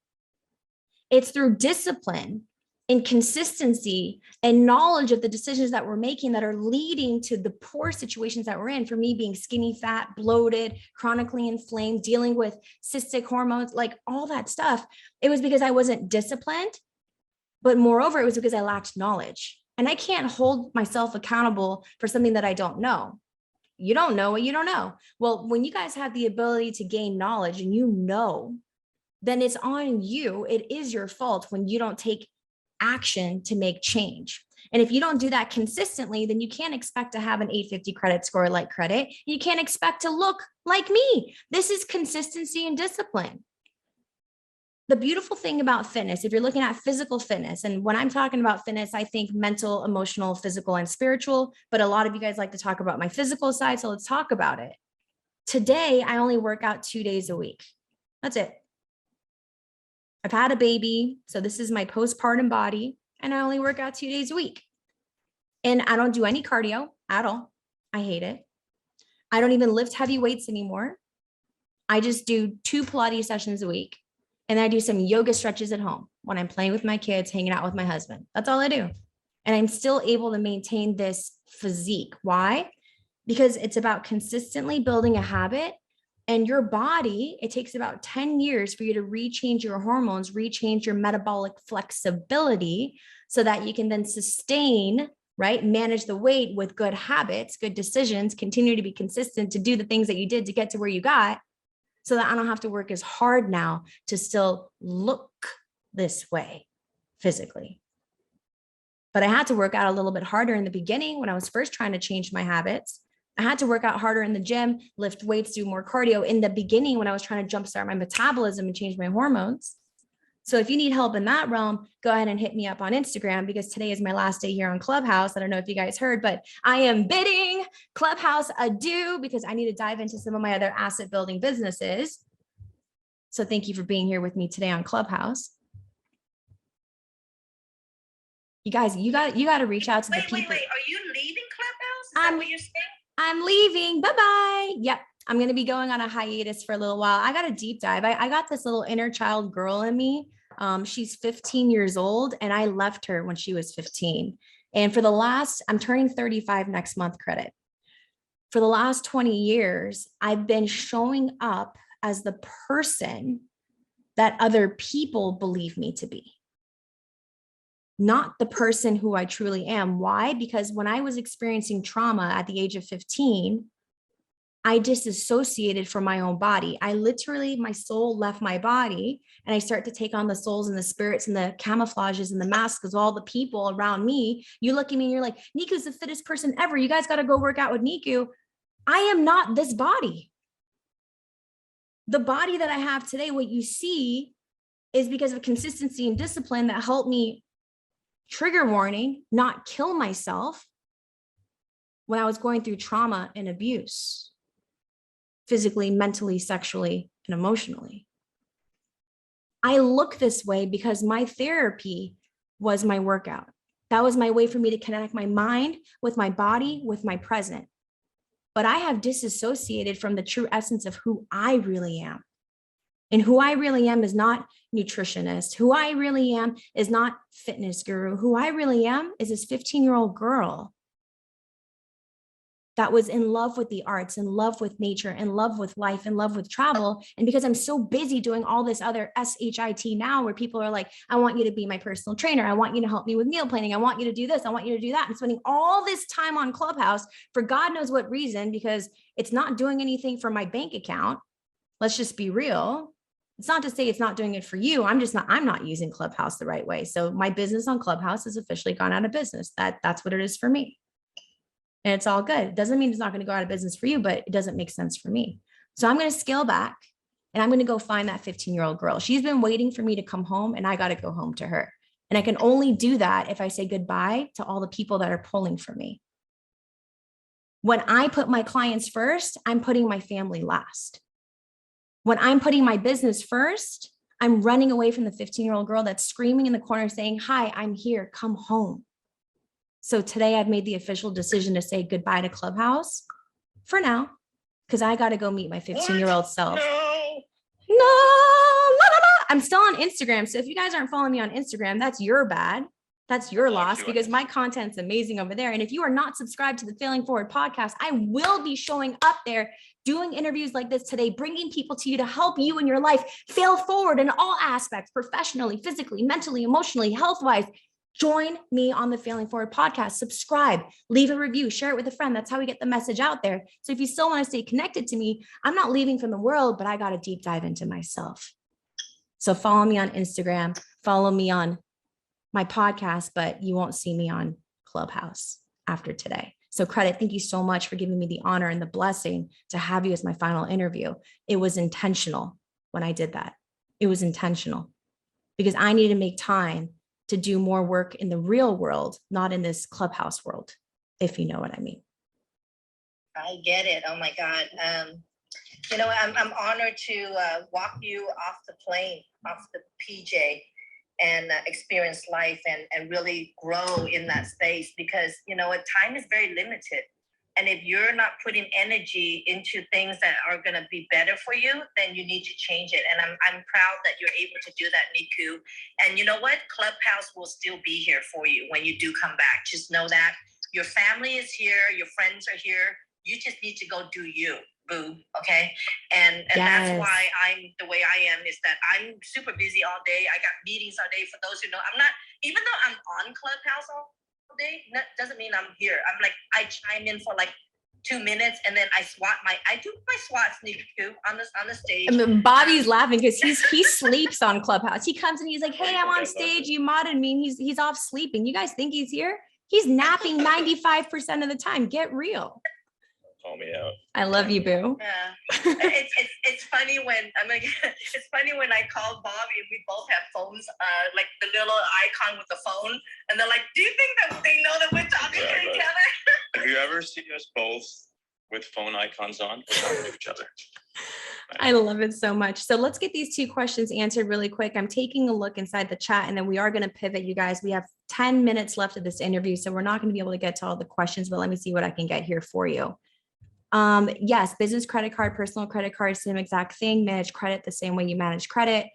It's through discipline and consistency and knowledge of the decisions that we're making that are leading to the poor situations that we're in. For me, being skinny, fat, bloated, chronically inflamed, dealing with cystic hormones, like all that stuff, it was because I wasn't disciplined, but moreover, it was because I lacked knowledge. And I can't hold myself accountable for something that I don't know. You don't know what you don't know. Well, when you guys have the ability to gain knowledge and then it's on you. It is your fault when you don't take action to make change. And if you don't do that consistently, then you can't expect to have an 850 credit score like credit. You can't expect to look like me. This is consistency and discipline. The beautiful thing about fitness, if you're looking at physical fitness, and when I'm talking about fitness, I think mental, emotional, physical, and spiritual, but a lot of you guys like to talk about my physical side, so let's talk about it. Today, I only work out 2 days a week. That's it. I've had a baby, so this is my postpartum body, and I only work out 2 days a week. And I don't do any cardio at all. I hate it. I don't even lift heavy weights anymore. I just do 2 Pilates sessions a week. And I do some yoga stretches at home when I'm playing with my kids, hanging out with my husband. That's all I do. And I'm still able to maintain this physique. Why? Because it's about consistently building a habit. And your body, it takes about 10 years for you to rechange your hormones, rechange your metabolic flexibility so that you can then sustain, right? Manage the weight with good habits, good decisions, continue to be consistent to do the things that you did to get to where you got, so that I don't have to work as hard now to still look this way physically. But I had to work out a little bit harder in the beginning when I was first trying to change my habits. I had to work out harder in the gym, lift weights, do more cardio in the beginning when I was trying to jumpstart my metabolism and change my hormones. So if you need help in that realm, go ahead and hit me up on Instagram, because today is my last day here on Clubhouse. I don't know if you guys heard, but I am bidding Clubhouse adieu because I need to dive into some of my other asset building businesses. So thank you for being here with me today on Clubhouse. You guys, you got to reach out to the people. Wait. Are you leaving Clubhouse? Is that what you're saying? I'm leaving. Bye-bye. Yep. I'm going to be going on a hiatus for a little while. I got a deep dive. I got this little inner child girl in me. She's 15 years old and I left her when she was 15. And for the last, I'm turning 35 next month, credit. For the last 20 years, I've been showing up as the person that other people believe me to be, not the person who I truly am. Why? Because when I was experiencing trauma at the age of 15, I disassociated from my own body. I literally, my soul left my body and I start to take on the souls and the spirits and the camouflages and the masks of all the people around me. You look at me and you're like, Nikou's the fittest person ever. You guys got to go work out with Nikou. I am not this body. The body that I have today, what you see is because of consistency and discipline that helped me, trigger warning, not kill myself when I was going through trauma and abuse, physically, mentally, sexually, and emotionally. I look this way because my therapy was my workout. That was my way for me to connect my mind with my body, with my present. But I have disassociated from the true essence of who I really am. And who I really am is not nutritionist. Who I really am is not fitness guru. Who I really am is this 15-year-old girl that was in love with the arts, in love with nature, in love with life, in love with travel. And because I'm so busy doing all this other SHIT now, where people are like, I want you to be my personal trainer. I want you to help me with meal planning. I want you to do this. I want you to do that. I'm spending all this time on Clubhouse for God knows what reason, because it's not doing anything for my bank account. Let's just be real. It's not to say it's not doing it for you. I'm not using Clubhouse the right way. So my business on Clubhouse has officially gone out of business. That's what it is for me. And it's all good. It doesn't mean it's not going to go out of business for you, but it doesn't make sense for me. So I'm going to scale back and I'm going to go find that 15-year-old girl. She's been waiting for me to come home and I got to go home to her. And I can only do that if I say goodbye to all the people that are pulling for me. When I put my clients first, I'm putting my family last. When I'm putting my business first, I'm running away from the 15-year-old girl that's screaming in the corner saying, hi, I'm here, come home. So today I've made the official decision to say goodbye to Clubhouse for now, because I got to go meet my 15-year-old self. No. I'm still on Instagram. So if you guys aren't following me on Instagram, that's your bad. That's your loss, because my content's amazing over there. And if you are not subscribed to the Failing Forward podcast, I will be showing up there, doing interviews like this today, bringing people to you to help you in your life fail forward in all aspects, professionally, physically, mentally, emotionally, health-wise. Join me on the Failing Forward podcast, subscribe, leave a review, share it with a friend. That's how we get the message out there. So if you still want to stay connected to me, I'm not leaving from the world, but I got to deep dive into myself. So follow me on Instagram, follow me on my podcast, but you won't see me on Clubhouse after today. So credit, thank you so much for giving me the honor and the blessing to have you as my final interview. It was intentional when I did that. It was intentional because I need to make time to do more work in the real world, not in this Clubhouse world, if you know what I mean. I get it. Oh my God. I'm honored to walk you off the plane, off the PJ, and experience life and really grow in that space, because time is very limited. And if you're not putting energy into things that are going to be better for you, then you need to change it. And I'm proud that you're able to do that, Nikou. And you know what? Clubhouse will still be here for you when you do come back. Just know that your family is here, your friends are here. You just need to go do you, boo. Okay. And yes. That's why I'm the way I am, is that I'm super busy all day. I got meetings all day. For those who know, I'm not, even though I'm on Clubhouse all day, that doesn't mean I'm here. I'm like, I chime in for like 2 minutes and then I do my swats, Nikou, on the stage. I mean, Bobby's laughing because he sleeps on Clubhouse. He comes and he's like, hey, I'm on stage. You modded me. And he's off sleeping. You guys think he's here? He's napping 95% of the time. Get real. call me out. I love you, boo. Yeah, it's funny when it's funny when I call Bobby and we both have phones, like the little icon with the phone, and they're like, "Do you think that they know that we're talking to each other?" If you ever see us both with phone icons on, we're talking to each other. I love it so much. So let's get these 2 questions answered really quick. I'm taking a look inside the chat, and then we are going to pivot, you guys. We have 10 minutes left of this interview, so we're not going to be able to get to all the questions, but let me see what I can get here for you. Yes, business credit card, personal credit card, same exact thing. Manage credit the same way you manage credit.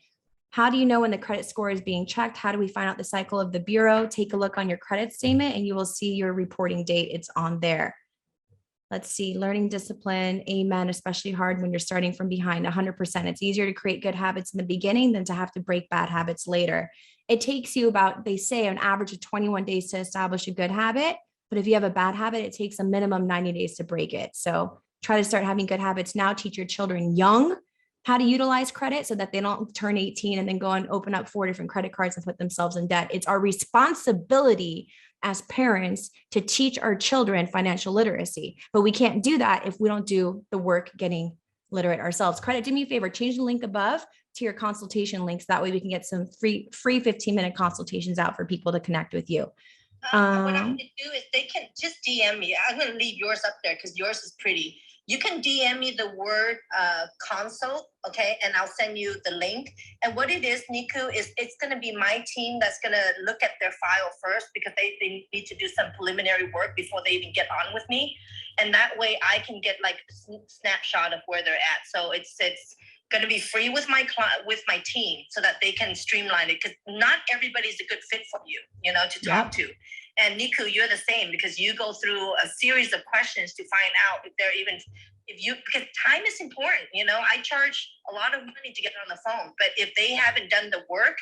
How do you know when the credit score is being checked? How do we find out the cycle of the bureau? Take a look on your credit statement and you will see your reporting date. It's on there. Let's see, learning discipline, amen, especially hard when you're starting from behind, 100%. It's easier to create good habits in the beginning than to have to break bad habits later. It takes you about, they say, an average of 21 days to establish a good habit. But if you have a bad habit, it takes a minimum 90 days to break it. So try to start having good habits now. Teach your children young how to utilize credit so that they don't turn 18 and then go and open up 4 different credit cards and put themselves in debt. It's our responsibility as parents to teach our children financial literacy, but we can't do that if we don't do the work getting literate ourselves. Credit, do me a favor, change the link above to your consultation links. That way we can get some free 15-minute consultations out for people to connect with you. What I'm going to do is they can just DM me. I'm going to leave yours up there because yours is pretty. You can DM me the word consult, okay? And I'll send you the link. And what it is, Nikou, is it's going to be my team that's going to look at their file first because they need to do some preliminary work before they even get on with me. And that way I can get like a snapshot of where they're at. So it's going to be free with my team so that they can streamline it because not everybody's a good fit for you, to talk to. And Nikou, you're the same because you go through a series of questions to find out if they're even, because time is important, I charge a lot of money to get on the phone, but if they haven't done the work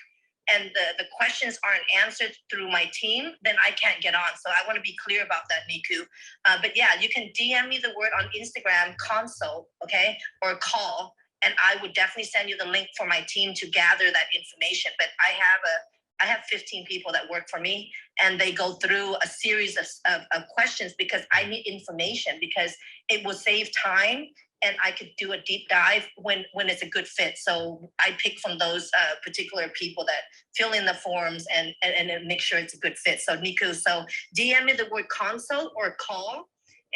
and the questions aren't answered through my team, then I can't get on. So I want to be clear about that, Nikou. But yeah, you can DM me the word on Instagram, consult, okay, or call. And I would definitely send you the link for my team to gather that information. But I have 15 people that work for me, and they go through a series of questions because I need information because it will save time and I could do a deep dive when it's a good fit. So I pick from those particular people that fill in the forms and make sure it's a good fit. So Nikou, so DM me the word consult or call,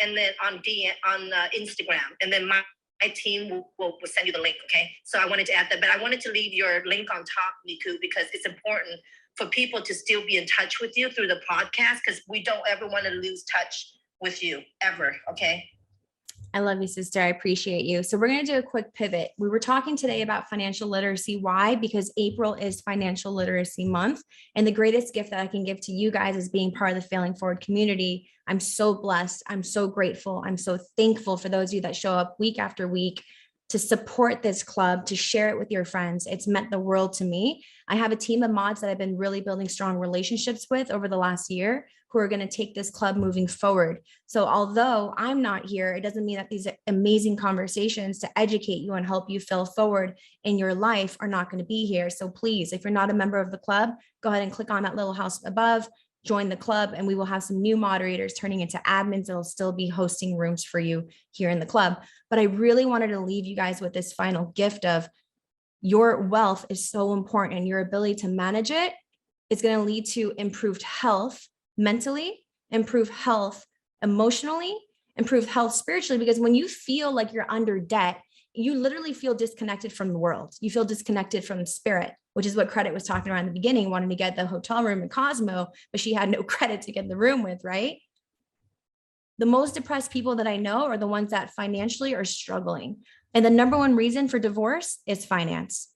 and then on Instagram, and then my team will send you the link, okay? So I wanted to add that, but I wanted to leave your link on top, Nikou, because it's important for people to still be in touch with you through the podcast because we don't ever want to lose touch with you, ever, okay? I love you, sister. I appreciate you. So we're going to do a quick pivot. We were talking today about financial literacy. Why? Because April is Financial Literacy Month. And the greatest gift that I can give to you guys is being part of the Failing Forward community. I'm so blessed. I'm so grateful. I'm so thankful for those of you that show up week after week to support this club, to share it with your friends. It's meant the world to me. I have a team of mods that I've been really building strong relationships with over the last year who are going to take this club moving forward. So although I'm not here, it doesn't mean that these amazing conversations to educate you and help you fail forward in your life are not going to be here. So please, if you're not a member of the club, go ahead and click on that little house above, join the club, and we will have some new moderators turning into admins. It'll still be hosting rooms for you here in the club. But I really wanted to leave you guys with this final gift of your wealth is so important, and your ability to manage it is going to lead to improved health mentally, improved health emotionally, improved health spiritually, because when you feel like you're under debt, you literally feel disconnected from the world. You feel disconnected from spirit, which is what Credit was talking about in the beginning, wanting to get the hotel room in Cosmo, but she had no credit to get the room with, right? The most depressed people that I know are the ones that financially are struggling. And the number one reason for divorce is finance.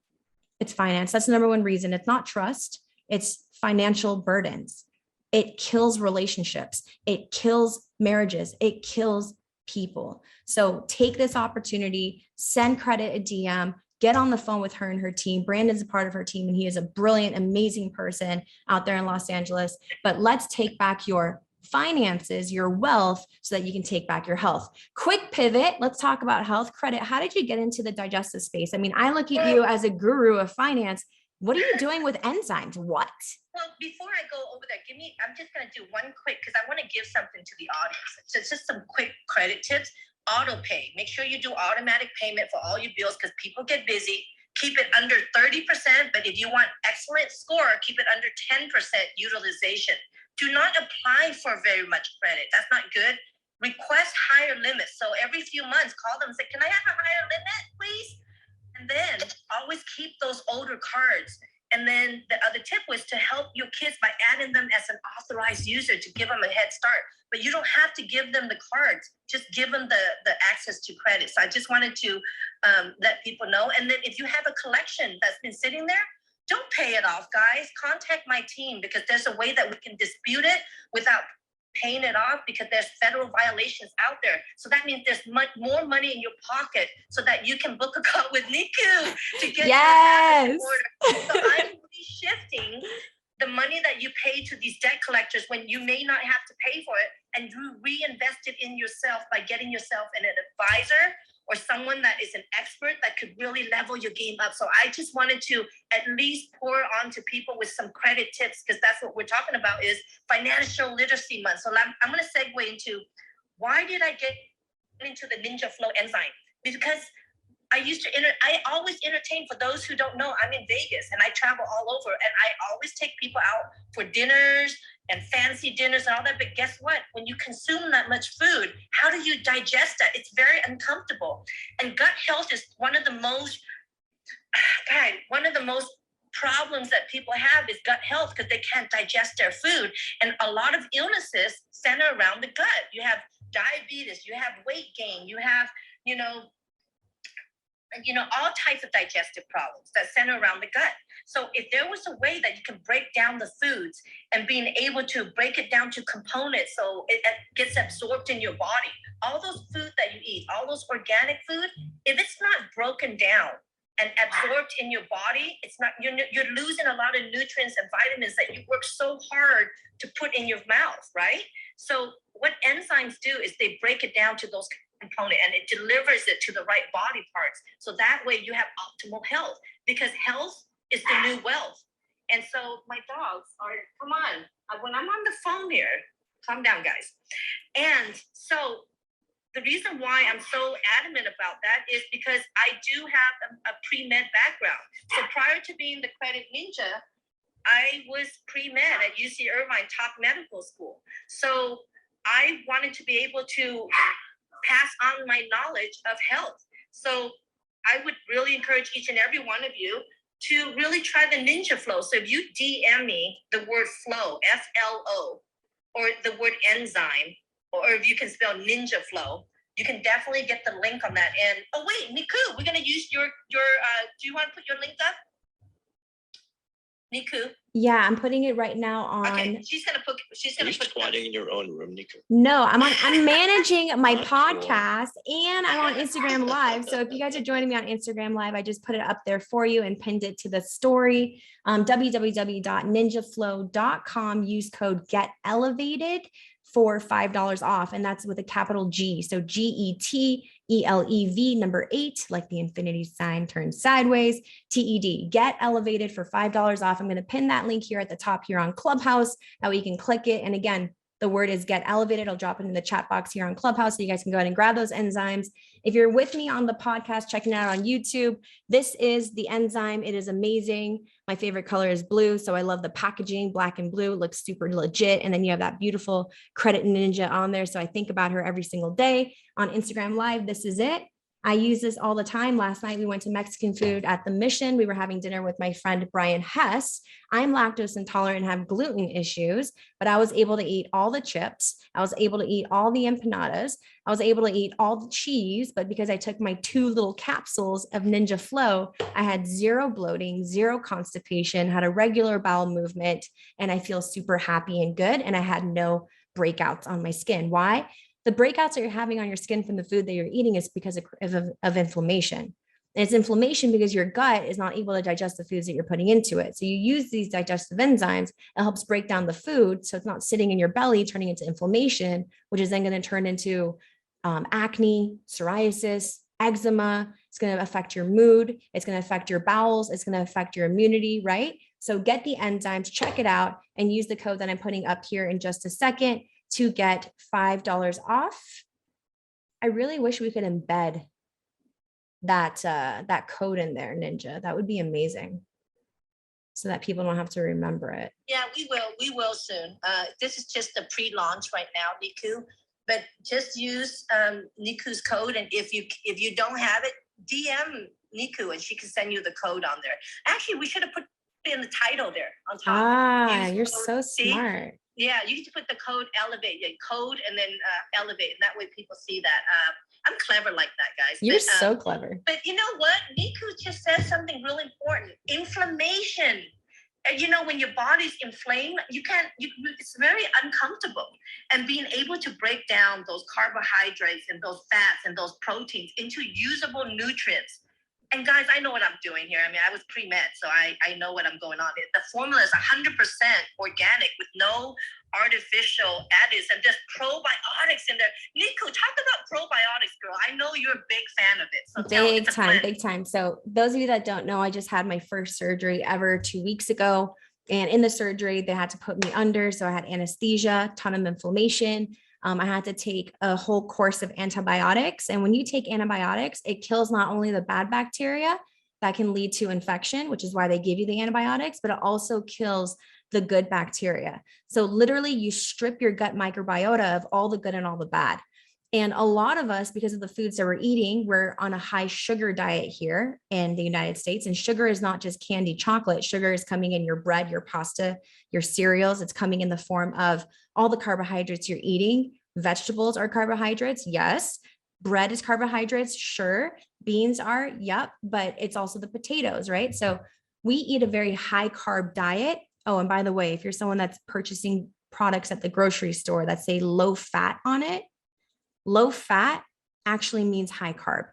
It's finance. That's the number one reason. It's not trust. It's financial burdens. It kills relationships. It kills marriages. It kills people. So take this opportunity, send Credit a DM, get on the phone with her and her team. Brandon's a part of her team, and he is a brilliant, amazing person out there in Los Angeles. But let's take back your finances, your wealth, so that you can take back your health. Quick pivot. Let's talk about health. Credit, how did you get into the digestive space? I mean, I look at you as a guru of finance. What are you doing with enzymes? What? Well, before I go over there, I'm just going to do one quick, because I want to give something to the audience. So it's just some quick credit tips. auto pay. Make sure you do automatic payment for all your bills because people get busy. Keep it under 30%, but if you want excellent score, keep it under 10% utilization. Do not apply for very much credit. That's not good. Request higher limits. So every few months, call them and say, can I have a higher limit, please? And then always keep those older cards. And then the other tip was to help your kids by adding them as an authorized user to give them a head start. But you don't have to give them the cards. Just give them the access to credit. So I just wanted to let people know. And then if you have a collection that's been sitting there, don't pay it off, guys. Contact my team because there's a way that we can dispute it without paying it off because there's federal violations out there. So that means there's much more money in your pocket so that you can book a call with Nikou to get your habits in order. So I'm reshifting the money that you pay to these debt collectors when you may not have to pay for it, and you reinvest it in yourself by getting yourself an advisor or someone that is an expert that could really level your game up. So I just wanted to at least pour on to people with some credit tips because that's what we're talking about is financial literacy month. So I'm going to segue into why did I get into the Ninja Flow enzyme? Because I always entertain. For those who don't know, I'm in Vegas and I travel all over and I always take people out for dinners and fancy dinners and all that. But guess what? When you consume that much food, how do you digest that? It's very uncomfortable. And gut health is one of the most problems that people have is gut health because they can't digest their food. And a lot of illnesses center around the gut. You have diabetes, you have weight gain, you have, all types of digestive problems that center around the gut. So if there was a way that you can break down the foods and being able to break it down to components so it gets absorbed in your body, all those food that you eat, all those organic food, if it's not broken down and absorbed in your body, it's not, you're losing a lot of nutrients and vitamins that you work so hard to put in your mouth, right? So what enzymes do is they break it down to those component and it delivers it to the right body parts. So that way you have optimal health because health is the new wealth. And so my dogs are, come on, when I'm on the phone here, calm down guys. And so the reason why I'm so adamant about that is because I do have a pre-med background. So prior to being the credit ninja, I was pre-med at UC Irvine top medical school. So I wanted to be able to pass on my knowledge of health. So I would really encourage each and every one of you to really try the Ninja Flow. So if you DM me the word flow, F-L-O, or the word enzyme, or if you can spell Ninja Flow, you can definitely get the link on that. And oh wait, Nikou, we're gonna use your do you want to put your link up? Nikou? Yeah, I'm putting it right now on. Okay, she's gonna put squatting in your own room, Nikou. No, I'm managing my podcast and I'm on Instagram Live. So if you guys are joining me on Instagram Live, I just put it up there for you and pinned it to the story. www.ninjaflow.com. Use code GETELEVATED for $5 off. And that's with a capital G. So GETELEV number 8, like the infinity sign turned sideways, TED, get elevated for $5 off. I'm going to pin that link here at the top here on Clubhouse. That way you can click it. And again, the word is get elevated. I'll drop it in the chat box here on Clubhouse so you guys can go ahead and grab those enzymes. If you're with me on the podcast, checking it out on YouTube, this is the enzyme. It is amazing. My favorite color is blue. So I love the packaging, black and blue. It looks super legit. And then you have that beautiful credit ninja on there. So I think about her every single day on Instagram Live. This is it. I use this all the time. Last night, we went to Mexican food at the Mission. We were having dinner with my friend, Brian Hess. I'm lactose intolerant and have gluten issues, but I was able to eat all the chips. I was able to eat all the empanadas. I was able to eat all the cheese, but because I took my 2 little capsules of Ninja Flow, I had 0 bloating, 0 constipation, had a regular bowel movement, and I feel super happy and good. And I had no breakouts on my skin. Why? The breakouts that you're having on your skin from the food that you're eating is because of inflammation. And it's inflammation because your gut is not able to digest the foods that you're putting into it. So you use these digestive enzymes, it helps break down the food. So it's not sitting in your belly, turning into inflammation, which is then going to turn into acne, psoriasis, eczema. It's going to affect your mood. It's going to affect your bowels. It's going to affect your immunity, right? So get the enzymes, check it out, and use the code that I'm putting up here in just a second to get $5 off. I really wish we could embed that code in there, Ninja. That would be amazing, so that people don't have to remember it. Yeah, we will. We will soon. This is just a pre-launch right now, Nikou. But just use Nikou's code, and if you don't have it, DM Nikou, and she can send you the code on there. Actually, we should have put it in the title there on top. Ah, you're so smart. Yeah, you can put the code elevate, code, and then elevate, and that way people see that. I'm clever like that, guys. You're so clever. But you know what? Nikou just said something really important. Inflammation. And you know, when your body's inflamed, it's very uncomfortable. And being able to break down those carbohydrates and those fats and those proteins into usable nutrients. And guys, I know what I'm doing here. I mean, I was pre-med, so I know what I'm going on. The formula is 100% organic with no artificial additives and just probiotics in there. Nikou, talk about probiotics, girl. I know you're a big fan of it. So big time. So those of you that don't know, I just had my first surgery ever 2 weeks ago. And in the surgery, they had to put me under. So I had anesthesia, ton of inflammation. I had to take a whole course of antibiotics. And when you take antibiotics, it kills not only the bad bacteria that can lead to infection, which is why they give you the antibiotics, but it also kills the good bacteria. So literally you strip your gut microbiota of all the good and all the bad. And a lot of us, because of the foods that we're eating, we're on a high sugar diet here in the United States. And sugar is not just candy chocolate. Sugar is coming in your bread, your pasta, your cereals. It's coming in the form of all the carbohydrates you're eating. Vegetables are carbohydrates. Yes. Bread is carbohydrates. Sure. Beans are. Yep. But it's also the potatoes, right? So we eat a very high carb diet. Oh, and by the way, if you're someone that's purchasing products at the grocery store that say low fat on it, low fat actually means high carb,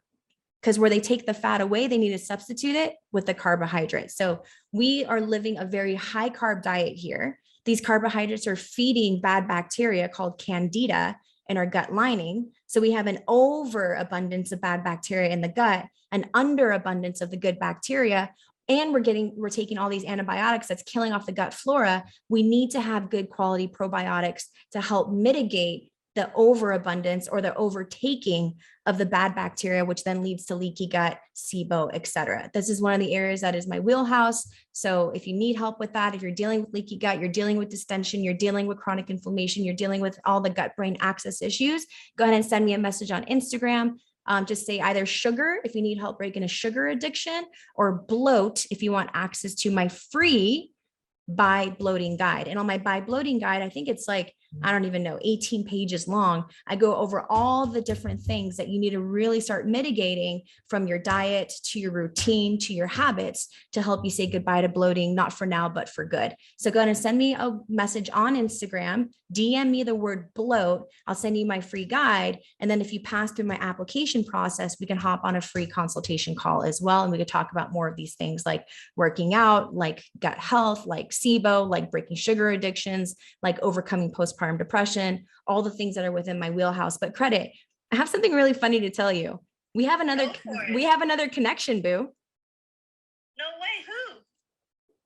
because where they take the fat away, they need to substitute it with the carbohydrates. So we are living a very high carb diet here. These carbohydrates are feeding bad bacteria called candida in our gut lining. So we have an overabundance of bad bacteria in the gut, an underabundance of the good bacteria. And we're taking all these antibiotics that's killing off the gut flora. We need to have good quality probiotics to help mitigate the overabundance or the overtaking of the bad bacteria, which then leads to leaky gut, SIBO, et cetera. This is one of the areas that is my wheelhouse. So if you need help with that, if you're dealing with leaky gut, you're dealing with distension, you're dealing with chronic inflammation, you're dealing with all the gut-brain axis issues, go ahead and send me a message on Instagram. Just say either sugar if you need help breaking a sugar addiction, or bloat if you want access to my free Buy Bloating guide. And on my Buy Bloating guide, I think it's like, I don't even know, 18 pages long. I go over all the different things that you need to really start mitigating, from your diet to your routine to your habits, to help you say goodbye to bloating, not for now, but for good. So go ahead and send me a message on Instagram, DM me the word bloat. I'll send you my free guide. And then if you pass through my application process, we can hop on a free consultation call as well. And we could talk about more of these things, like working out, like gut health, like SIBO, like breaking sugar addictions, like overcoming postpartum depression, all the things that are within my wheelhouse. But credit, I have something really funny to tell you. We have another connection, boo. No way, who?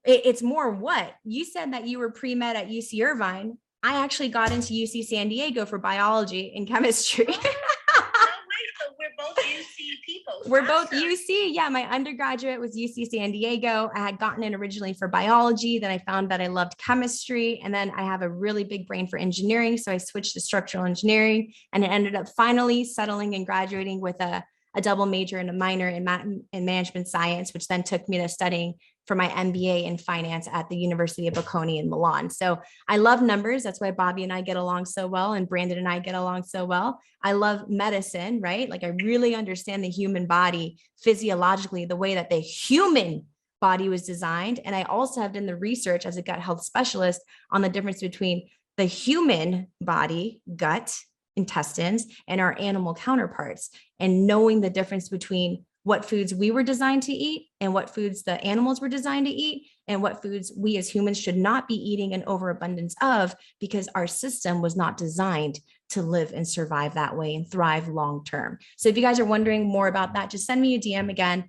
It's more what? You said that you were pre-med at UC Irvine. I actually got into UC San Diego for biology and chemistry. So we're both UC people. We're both UC. Yeah, my undergraduate was UC San Diego. I had gotten in originally for biology. Then I found that I loved chemistry. And then I have a really big brain for engineering. So I switched to structural engineering, and it ended up finally settling and graduating with a double major and a minor in management science, which then took me to studying for my MBA in finance at the University of Bocconi in Milan. So I love numbers. That's why Bobby and I get along so well, and Brandon and I get along so well. I love medicine, right? Like, I really understand the human body physiologically, the way that the human body was designed. And I also have done the research as a gut health specialist on the difference between the human body, gut, intestines, and our animal counterparts, and knowing the difference between what foods we were designed to eat and what foods the animals were designed to eat, and what foods we as humans should not be eating an overabundance of, because our system was not designed to live and survive that way and thrive long-term. So if you guys are wondering more about that, just send me a DM again.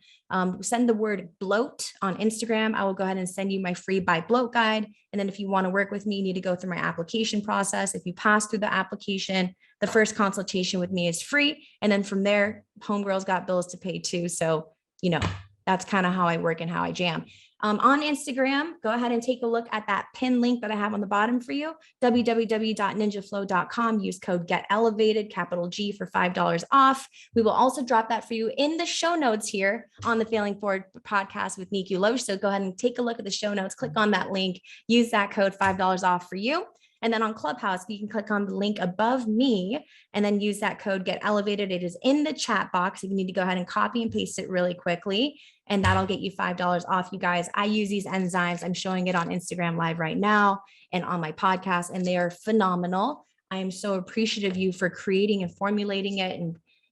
Send the word bloat on Instagram. I will go ahead and send you my free buy bloat guide. And then if you want to work with me, you need to go through my application process. If you pass through the application, the first consultation with me is free. And then from there, homegirls got bills to pay too. So, you know, that's kind of how I work and how I jam. On Instagram, go ahead and take a look at that pin link that I have on the bottom for you, www.ninjaflow.com. Use code GETELEVATED, capital G, for $5 off. We will also drop that for you in the show notes here on the Failing Forward podcast with Nikou Loesch. So go ahead and take a look at the show notes, click on that link, use that code, $5 off for you. And then on Clubhouse, you can click on the link above me and then use that code Get Elevated. It is in the chat box. You need to go ahead and copy and paste it really quickly, and that'll get you $5 off, you guys. I use these enzymes. I'm showing it on Instagram Live right now and on my podcast, and they are phenomenal. I am so appreciative of you for creating and formulating it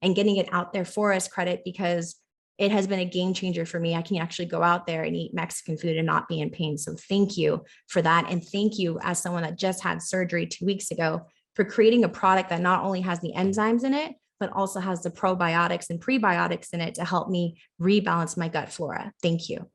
and getting it out there for us, Credit, because it has been a game changer for me. I can actually go out there and eat Mexican food and not be in pain. So thank you for that. And thank you, as someone that just had surgery 2 weeks ago, for creating a product that not only has the enzymes in it, but also has the probiotics and prebiotics in it to help me rebalance my gut flora. Thank you.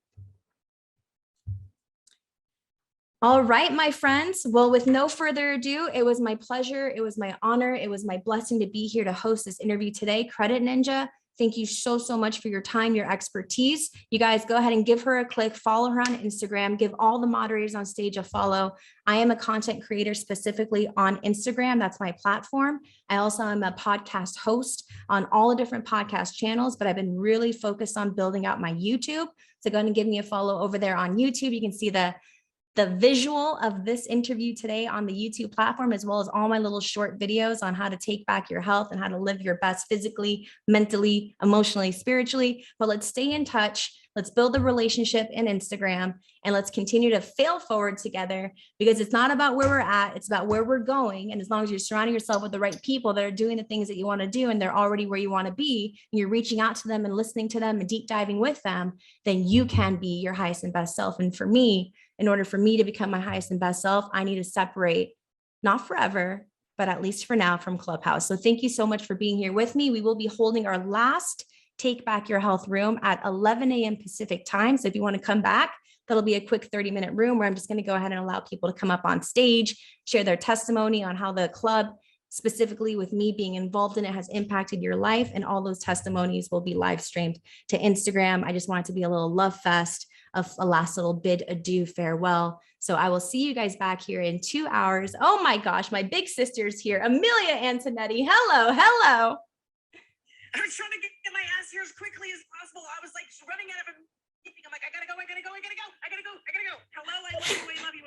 All right, my friends. Well, with no further ado, it was my pleasure. It was my honor. It was my blessing to be here to host this interview today. Credit Ninja, thank you so, so much for your time, your expertise. You guys go ahead and give her a click, follow her on Instagram, give all the moderators on stage a follow. I am a content creator specifically on Instagram. That's my platform. I also am a podcast host on all the different podcast channels, but I've been really focused on building out my YouTube. So go ahead and give me a follow over there on YouTube. You can see the visual of this interview today on the YouTube platform, as well as all my little short videos on how to take back your health and how to live your best physically, mentally, emotionally, spiritually. But let's stay in touch. Let's build a relationship in Instagram, and let's continue to fail forward together, because it's not about where we're at, it's about where we're going. And as long as you're surrounding yourself with the right people that are doing the things that you want to do, and they're already where you want to be, and you're reaching out to them and listening to them and deep diving with them, then you can be your highest and best self. And for me, in order for me to become my highest and best self, I need to separate, not forever, but at least for now, from Clubhouse. So thank you so much for being here with me. We will be holding our last Take Back Your Health room at 11 a.m. Pacific time. So if you want to come back, that'll be a quick 30-minute room where I'm just going to go ahead and allow people to come up on stage, share their testimony on how the club, specifically with me being involved in it, has impacted your life. And all those testimonies will be live streamed to Instagram. I just want it to be a little love fest, of a last little bid adieu, farewell. So I will see you guys back here in 2 hours. Oh my gosh, my big sister's here, Amelia Antonetti. Hello, hello. I was trying to get my ass here as quickly as possible. I was like running out of a meeting. I'm like, I gotta go. Hello, I love you.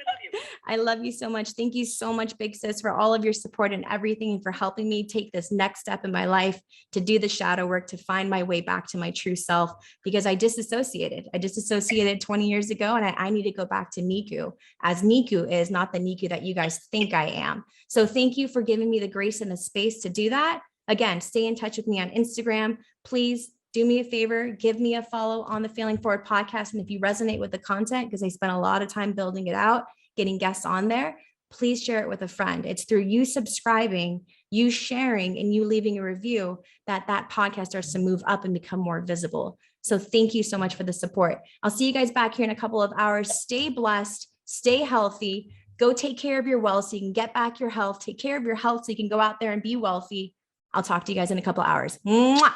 I love you so much. Thank you so much, big sis, for all of your support and everything, and for helping me take this next step in my life to do the shadow work, to find my way back to my true self, because I disassociated 20 years ago, and I need to go back to Nikou, as Nikou is, not the Nikou that you guys think I am. So thank you for giving me the grace and the space to do that. Again, stay in touch with me on Instagram. Please do me a favor, give me a follow on the Failing Forward podcast. And if you resonate with the content, because I spent a lot of time building it out, getting guests on there, please share it with a friend. It's through you subscribing, you sharing, and you leaving a review that podcast starts to move up and become more visible. So thank you so much for the support. I'll see you guys back here in a couple of hours. Stay blessed, stay healthy, go take care of your wealth so you can get back your health, take care of your health so you can go out there and be wealthy. I'll talk to you guys in a couple of hours. Mwah!